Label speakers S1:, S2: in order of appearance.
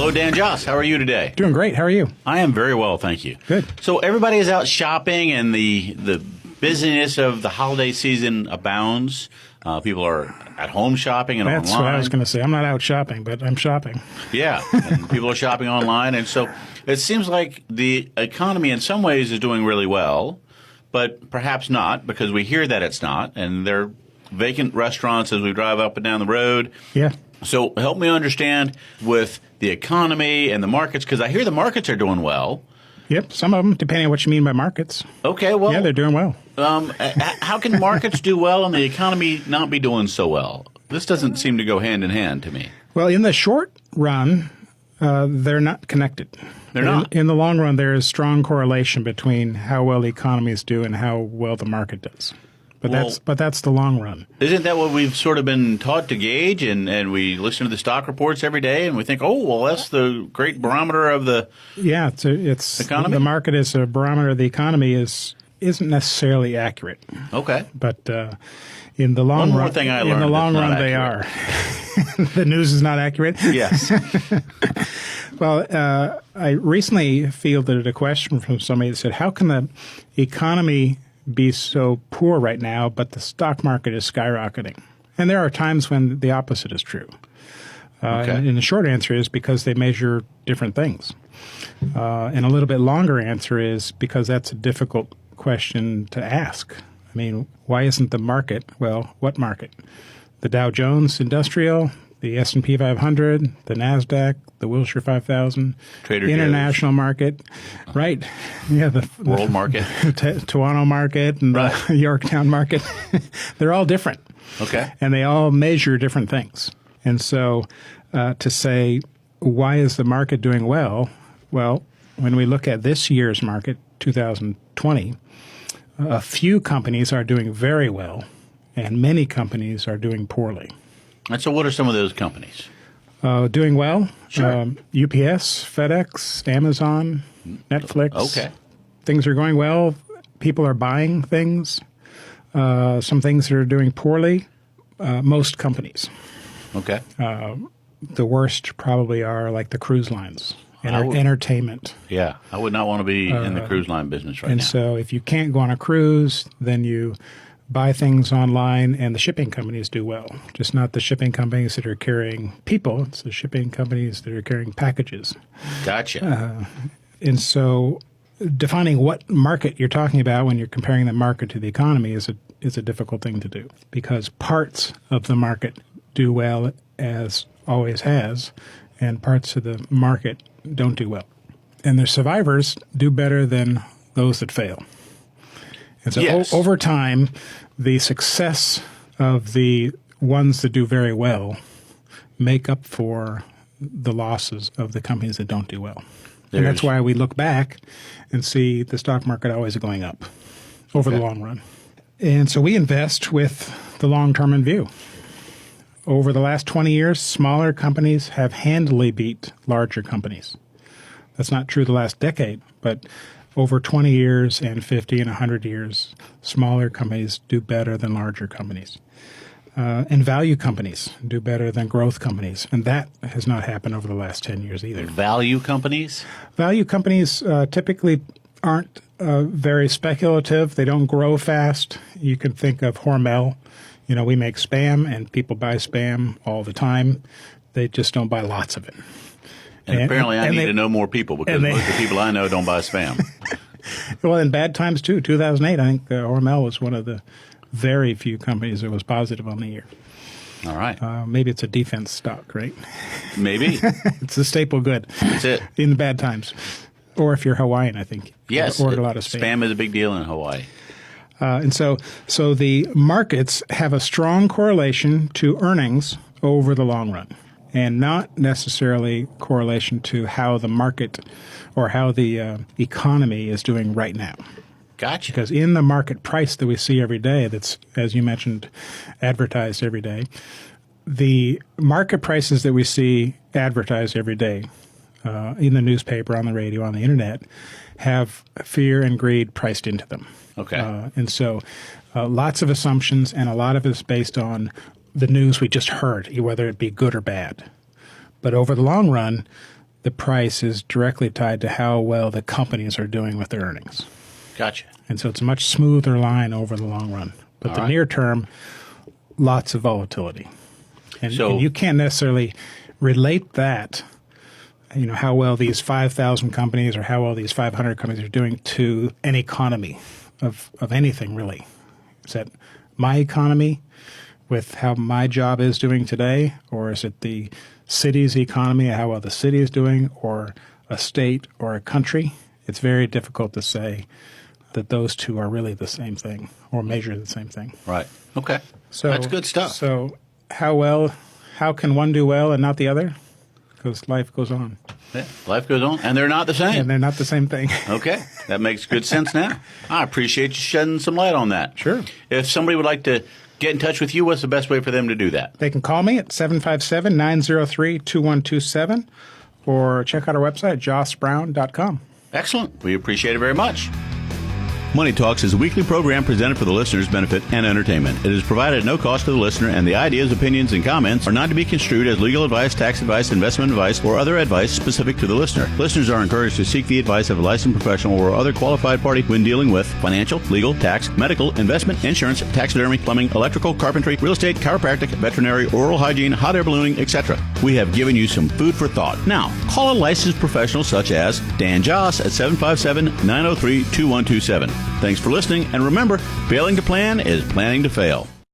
S1: Hello, Dan Joss. How are you today?
S2: Doing great. How are you?
S1: I am very well, thank you.
S2: Good.
S1: So everybody is out shopping, and the busyness of the holiday season abounds. People are at home shopping and
S2: That's
S1: online.
S2: what I was going to say. I'm not out shopping, but I'm shopping.
S1: Yeah, and people are shopping online, and so it seems like the economy in some ways is doing really well, but perhaps not, because we hear that it's not, and there are vacant restaurants as we drive up and down the road.
S2: Yeah.
S1: So help me understand with the economy and the markets, because I hear the markets are doing well.
S2: Yep. Some of them, depending on what you mean by markets.
S1: Okay, well.
S2: Yeah, they're doing well.
S1: How can markets do well and the economy not be doing so well? This doesn't seem to go hand in hand to me.
S2: Well, in the short run, they're not connected.
S1: They're not?
S2: In the long run, there is strong correlation between how well the economies do and how well the market does. But that's the long run.
S1: Isn't that what we've sort of been taught to gauge? And we listen to the stock reports every day, and we think, oh, well, that's the great barometer of the
S2: economy. The market is a barometer of the economy isn't necessarily accurate.
S1: Okay.
S2: But in the long run,
S1: one more thing I learned.
S2: In the long run, they are. The news is not accurate.
S1: Yes.
S2: Well, I recently fielded a question from somebody that said, "How can the economy be so poor right now, but the stock market is skyrocketing?" And there are times when the opposite is true.
S1: Okay.
S2: And the short answer is because they measure different things. And a little bit longer answer is because that's a difficult question to ask. I mean, why isn't the market, well, what market? The Dow Jones Industrial, the S&P 500, the NASDAQ, the Wilshire 5000,
S1: Trader
S2: international market, right? Yeah, the
S1: world market,
S2: Toronto market, and
S1: right.
S2: The Yorktown market. They're all different.
S1: Okay.
S2: And they all measure different things. And so to say, why is the market doing well? Well, when we look at this year's market, 2020, a few companies are doing very well, and many companies are doing poorly.
S1: And so what are some of those companies?
S2: Doing well,
S1: Sure.
S2: UPS, FedEx, Amazon, Netflix.
S1: Okay.
S2: Things are going well. People are buying things. Some things that are doing poorly, most companies.
S1: Okay.
S2: The worst probably are like the cruise lines, entertainment.
S1: Yeah. I would not want to be in the cruise line business right now.
S2: And so if you can't go on a cruise, then you buy things online, and the shipping companies do well. Just not the shipping companies that are carrying people. It's the shipping companies that are carrying packages.
S1: Gotcha.
S2: And so defining what market you're talking about when you're comparing the market to the economy is a difficult thing to do, because parts of the market do well, as always has, and parts of the market don't do well. And the survivors do better than those that fail. And so
S1: Yes.
S2: over time, the success of the ones that do very well make up for the losses of the companies that don't do well. And that's why we look back and see the stock market always going up over the long run. And so we invest with the long term in view. Over the last 20 years, smaller companies have handily beat larger companies. That's not true the last decade, but over 20 years and 50 and 100 years, smaller companies do better than larger companies. And value companies do better than growth companies. And that has not happened over the last 10 years either.
S1: Value companies?
S2: Value companies typically aren't very speculative. They don't grow fast. You can think of Hormel. You know, we make Spam, and people buy Spam all the time. They just don't buy lots of it.
S1: And apparently I need to know more people, because most of the people I know don't buy Spam.
S2: Well, in bad times, too. 2008, I think Hormel was one of the very few companies that was positive on the year.
S1: All right.
S2: Maybe it's a defense stock, right?
S1: Maybe.
S2: It's a staple good.
S1: That's it.
S2: In the bad times. Or if you're Hawaiian, I think.
S1: Yes.
S2: Ordered a lot of Spam.
S1: Spam is a big deal in Hawaii.
S2: And so the markets have a strong correlation to earnings over the long run, and not necessarily correlation to how the market or how the economy is doing right now.
S1: Gotcha.
S2: Because in the market price that we see every day, that's, as you mentioned, advertised every day, the market prices that we see advertised every day in the newspaper, on the radio, on the internet, have fear and greed priced into them.
S1: Okay.
S2: And so lots of assumptions, and a lot of it is based on the news we just heard, whether it be good or bad. But over the long run, the price is directly tied to how well the companies are doing with their earnings.
S1: Gotcha.
S2: And so it's a much smoother line over the long run. But the near term, lots of volatility. And you can't necessarily relate that, how well these 5,000 companies or how well these 500 companies are doing to an economy of anything, really. Is that my economy with how my job is doing today, or is it the city's economy, how well the city is doing, or a state or a country? It's very difficult to say that those two are really the same thing or measure the same thing.
S1: Right. Okay.
S2: So
S1: that's good stuff.
S2: So how can one do well and not the other? Because life goes on.
S1: Yeah, life goes on, and they're not the same.
S2: And they're not the same thing.
S1: Okay. That makes good sense now. I appreciate you shedding some light on that.
S2: Sure.
S1: If somebody would like to get in touch with you, what's the best way for them to do that?
S2: They can call me at 757-903-2127 or check out our website, jossbrown.com.
S1: Excellent. We appreciate it very much. Money Talks is a weekly program presented for the listener's benefit and entertainment. It is provided at no cost to the listener, and the ideas, opinions, and comments are not to be construed as legal advice, tax advice, investment advice, or other advice specific to the listener. Listeners are encouraged to seek the advice of a licensed professional or other qualified party when dealing with financial, legal, tax, medical, investment, insurance, taxidermy, plumbing, electrical, carpentry, real estate, chiropractic, veterinary, oral hygiene, hot air ballooning, etc. We have given you some food for thought. Now, call a licensed professional such as Dan Joss at 757-903-2127. Thanks for listening, and remember, failing to plan is planning to fail.